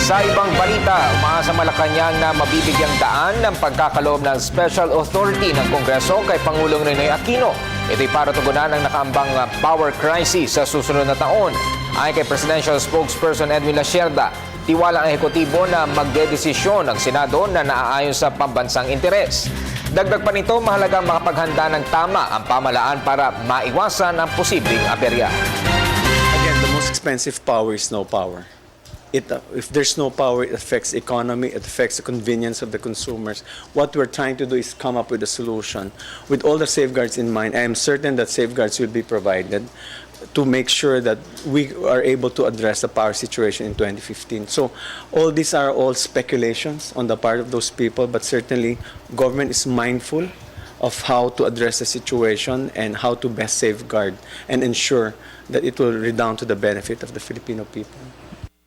Sa ibang balita, umaasa Malacanang na mabibigyang daan ng pagkakaloob ng Special Authority ng Kongreso kay Pangulong Ninoy Aquino. Ito'y para tugunan ang nakaambang power crisis sa susunod na taon. Ayon kay Presidential Spokesperson Edwin Lacerda, tiwala ang ehekutibo na magdedesisyon ng Senado na naaayon sa pambansang interes. Dagdag pa nito, mahalagang makapaghanda ng tama ang pamahalaan para maiwasan ang posibleng aberya. Again, the most expensive power is no power. If there's no power, it affects the economy, it affects the convenience of the consumers. What we're trying to do is come up with a solution with all the safeguards in mind. I am certain that safeguards will be provided to make sure that we are able to address the power situation in 2015. So all these are all speculations on the part of those people, but certainly government is mindful of how to address the situation and how to best safeguard and ensure that it will redound to the benefit of the Filipino people.